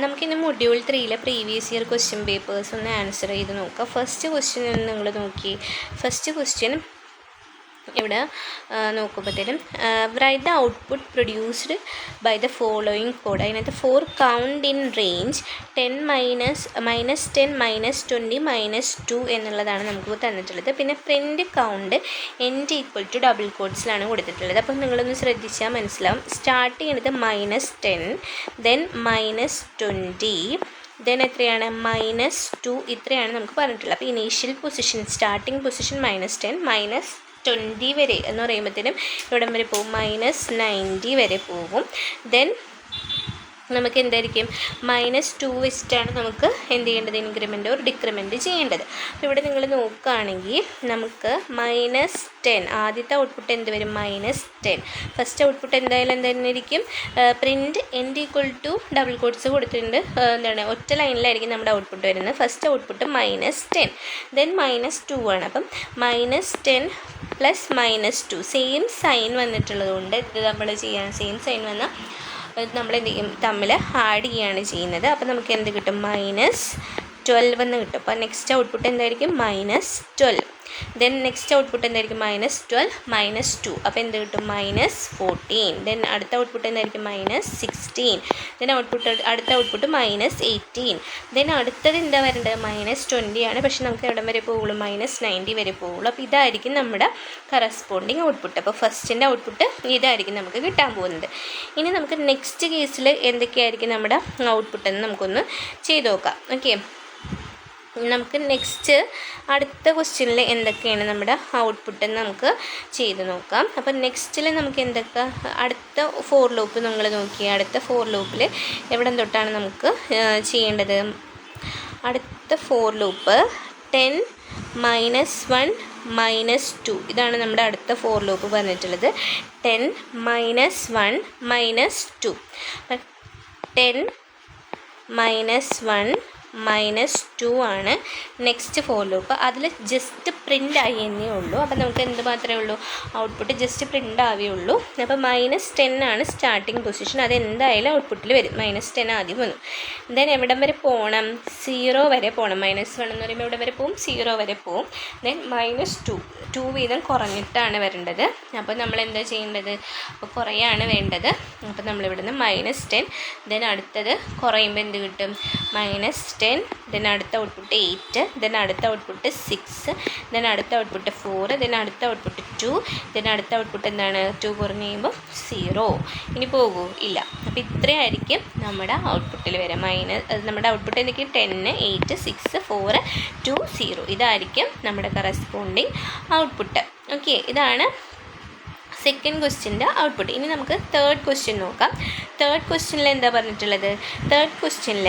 നമുക്കിന്ന് module 3 previous year question papers ഒന്ന് answer ചെയ്ത് നോക്കാം. ഫസ്റ്റ് ക്വസ്റ്റ്യൻ നിങ്ങൾ നോക്കി. ഫസ്റ്റ് ക്വസ്റ്റ്യൻ ഇവിടെ നോക്കുമ്പോഴത്തേനും write the output produced by the following code. അതിനകത്ത് 4 കൗണ്ട് ഇൻ റേഞ്ച് 10 -10 -20 -2 എന്നുള്ളതാണ് നമുക്ക് തന്നിട്ടുള്ളത്. പിന്നെ print count end equal to double കോഡ്സിലാണ് കൊടുത്തിട്ടുള്ളത്. അപ്പം നിങ്ങളൊന്ന് ശ്രദ്ധിച്ചാൽ മനസ്സിലാവും. സ്റ്റാർട്ട് ചെയ്യുന്നത് -10, ദെൻ -20, ദെൻ എത്രയാണ് -2, ഇത്രയാണ് നമുക്ക് പറഞ്ഞിട്ടുള്ളത്. അപ്പോൾ ഇനീഷ്യൽ പൊസിഷൻ സ്റ്റാർട്ടിംഗ് പൊസിഷൻ -10 -20 വരെ എന്ന് പറയുമ്പോഴത്തേനും ഇവിടം വരെ പോകും, -90 വരെ പോകും. ദെൻ നമുക്ക് എന്തായിരിക്കും -2 വെച്ചിട്ടാണ് നമുക്ക് എന്ത് ചെയ്യേണ്ടത്, ഇൻക്രിമെൻ്റ് ഓർ ഡിക്രിമെൻ്റ് ചെയ്യേണ്ടത്. അപ്പോൾ ഇവിടെ നിങ്ങൾ നോക്കുകയാണെങ്കിൽ നമുക്ക് -10 ആദ്യത്തെ ഔട്ട്പുട്ട് എന്ത് വരും, -10. ഫസ്റ്റ് ഔട്ട്പുട്ട് എന്തായാലും എന്തായിരിക്കും, print end equal to double quotes കൊടുത്തിട്ടുണ്ട്. എന്താണ്, ഒറ്റ ലൈനിലായിരിക്കും നമ്മുടെ ഔട്ട്പുട്ട് വരുന്നത്. ഫസ്റ്റ് ഔട്ട്പുട്ട് -10, ദെൻ -2 ആണ്. അപ്പം -10 + -2 സെയിം സൈൻ വന്നിട്ടുള്ളത് കൊണ്ട് ഇത് നമ്മൾ ചെയ്യാൻ സെയിം സൈൻ വന്നാൽ നമ്മൾ എന്ത് ചെയ്യും, തമ്മിൽ ആഡ് ചെയ്യുകയാണ് ചെയ്യുന്നത്. അപ്പോൾ നമുക്ക് എന്ത് കിട്ടും, -12 എന്ന് കിട്ടും. അപ്പോൾ നെക്സ്റ്റ് ഔട്ട്പുട്ട് എന്തായിരിക്കും, -12. ദെൻ നെക്സ്റ്റ് ഔട്ട്പുട്ട് എന്തായിരിക്കും, -12 -2. അപ്പോൾ എന്ത് കിട്ടും, -14. ദെൻ അടുത്ത ഔട്ട്പുട്ട് എന്തായിരിക്കും, -16. ദെൻ അടുത്ത ഔട്ട്പുട്ട് -18. ദെൻ അടുത്തത് എന്താ വരേണ്ടത്, -20 ആണ്. പക്ഷെ നമുക്ക് എവിടെ വരെ പോകുള്ളൂ, -90 വരെ പോകുള്ളൂ. അപ്പോൾ ഇതായിരിക്കും നമ്മുടെ കറസ്പോണ്ടിങ് ഔട്ട്പുട്ട്. അപ്പോൾ ഫസ്റ്റിൻ്റെ ഔട്ട്പുട്ട് ഇതായിരിക്കും നമുക്ക് കിട്ടാൻ പോകുന്നത്. ഇനി നമുക്ക് നെക്സ്റ്റ് കേസിൽ എന്തൊക്കെയായിരിക്കും നമ്മുടെ ഔട്ട്പുട്ട് എന്ന് നമുക്കൊന്ന് ചെയ്ത് നോക്കാം. ഓക്കെ, നമുക്ക് നെക്സ്റ്റ് അടുത്ത ക്വസ്റ്റ്യനിൽ എന്തൊക്കെയാണ് നമ്മുടെ ഔട്ട്പുട്ട് എന്ന് നമുക്ക് ചെയ്ത് നോക്കാം. അപ്പോൾ നെക്സ്റ്റിൽ നമുക്ക് എന്തൊക്കെ അടുത്ത ഫോർ ലൂപ്പ് നമ്മൾ നോക്കി. അടുത്ത ഫോർ ലൂപ്പിൽ എവിടെ തൊട്ടാണ് നമുക്ക് ചെയ്യേണ്ടത്, അടുത്ത ഫോർ ലൂപ്പ് 10 -1 -2 ഇതാണ് നമ്മുടെ അടുത്ത ഫോർ ലൂപ്പ് പറഞ്ഞിട്ടുള്ളത്. 10 -1 -2 10 -1 -2 ആണ് നെക്സ്റ്റ് ഫോർ ലൂപ്പ്. അതിൽ ജസ്റ്റ് പ്രിൻ്റ് ആയി എന്നേ ഉള്ളൂ. അപ്പോൾ നമുക്ക് എന്ത് മാത്രമേ ഉള്ളൂ, ഔട്ട്പുട്ട് ജസ്റ്റ് പ്രിൻ്റ് ആവേ ഉള്ളൂ. അപ്പോൾ -10 ആണ് സ്റ്റാർട്ടിങ് പൊസിഷൻ. അതെന്തായാലും ഔട്ട്പുട്ടിൽ വരും. -10 ആദ്യം വന്നു. ദെൻ എവിടം വരെ പോകണം, 0 വരെ പോകണം. -1 എന്ന് പറയുമ്പോൾ എവിടെ വരെ പോകും, 0 വരെ പോകും. ദെൻ -2 വീതം കുറഞ്ഞിട്ടാണ് വരേണ്ടത്. അപ്പോൾ നമ്മൾ എന്താ ചെയ്യേണ്ടത്, അപ്പോൾ കുറയാണ് വേണ്ടത്. അപ്പോൾ നമ്മളിവിടുന്ന് -10, ദെൻ അടുത്തത് കുറയുമ്പോൾ എന്ത് കിട്ടും, -10, ദെൻ അടുത്ത ഔട്ട്പുട്ട് 8, ദെൻ അടുത്ത ഔട്ട്പുട്ട് 6, ദെൻ അടുത്ത ഔട്ട്പുട്ട് 4, ദെൻ അടുത്ത ഔട്ട്പുട്ട് 2, ദെൻ അടുത്ത ഔട്ട്പുട്ട് എന്താണ്, 2 കുറഞ്ഞ് കഴിയുമ്പോൾ 0. ഇനി പോകൂ, ഇല്ല. അപ്പോൾ ഇത്രയായിരിക്കും നമ്മുടെ ഔട്ട്പുട്ടിൽ വരാം. നമ്മുടെ ഔട്ട്പുട്ട് എന്തൊക്കെയാണ്, 10, 8, 6, 4, 2, 0. ഇതായിരിക്കും നമ്മുടെ കറസ്പോണ്ടിങ് ഔട്ട്പുട്ട്. ഓക്കെ, ഇതാണ് സെക്കൻഡ് ക്വസ്റ്റ്യൻ്റെ ഔട്ട്പുട്ട്. ഇനി നമുക്ക് തേർഡ് ക്വസ്റ്റ്യൻ നോക്കാം. തേർഡ് ക്വസ്റ്റ്യനിൽ എന്താ പറഞ്ഞിട്ടുള്ളത്, തേർഡ് ക്വസ്റ്റ്യനിൽ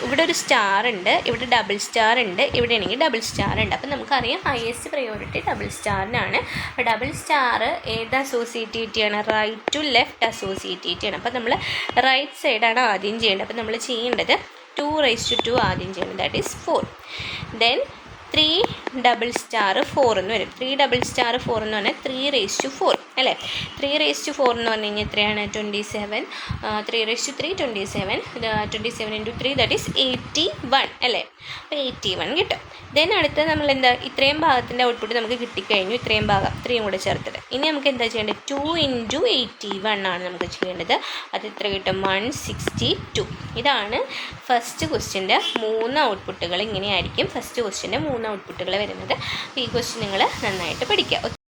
ഇവിടെ ഒരു സ്റ്റാർ ഉണ്ട്, ഇവിടെ ഡബിൾ സ്റ്റാർ ഉണ്ട്, ഇവിടെ ആണെങ്കിൽ ഡബിൾ സ്റ്റാർ ഉണ്ട്. അപ്പം നമുക്കറിയാം ഹയസ്റ്റ് പ്രയോറിറ്റി ഡബിൾ സ്റ്റാറിനാണ്. ഡബിൾ സ്റ്റാർ ഏത് അസോസിയേറ്റിവിറ്റി ആണ്, റൈറ്റ് ടു ലെഫ്റ്റ് അസോസിയേറ്റിവിറ്റി ആണ്. അപ്പം നമ്മൾ റൈറ്റ് സൈഡാണ് ആദ്യം ചെയ്യേണ്ടത്. അപ്പം നമ്മൾ ചെയ്യേണ്ടത് 2 ആദ്യം ചെയ്യേണ്ടത്, that is 4. Then 3 double star 4 എന്ന് വരും. 3 ഡബിൾ സ്റ്റാർ 4 എന്ന് പറഞ്ഞാൽ 3 അല്ലേ. 3 എന്ന് പറഞ്ഞു കഴിഞ്ഞാൽ എത്രയാണ്, 27. 3 27 × 3 ദാറ്റ് ഈസ് 81 അല്ലേ. അപ്പോൾ 81 കിട്ടും. ദെൻ അടുത്ത നമ്മൾ എന്താ, ഇത്രയും ഭാഗത്തിൻ്റെ ഔട്ട്പുട്ട് നമുക്ക് കിട്ടിക്കഴിഞ്ഞു. ഇത്രയും ഭാഗം 3 കൂടെ ചേർത്തിട്ട് ഇനി നമുക്ക് എന്താ ചെയ്യേണ്ടത്, 2 × 81 ആണ് നമുക്ക് ചെയ്യേണ്ടത്. അത് എത്ര കിട്ടും, 162. ഇതാണ് ഫസ്റ്റ് ക്വസ്റ്റ്യൻ്റെ 3 ഔട്ട്പുട്ടുകൾ. ഇങ്ങനെയായിരിക്കും ഫസ്റ്റ് ക്വസ്റ്റ്യൻ്റെ 3 ഔട്ട്പുട്ടുകൾ വരുന്നത്. അപ്പോൾ ഈ ക്വസ്റ്റ്യൻ നിങ്ങൾ നന്നായിട്ട് പഠിക്കുക.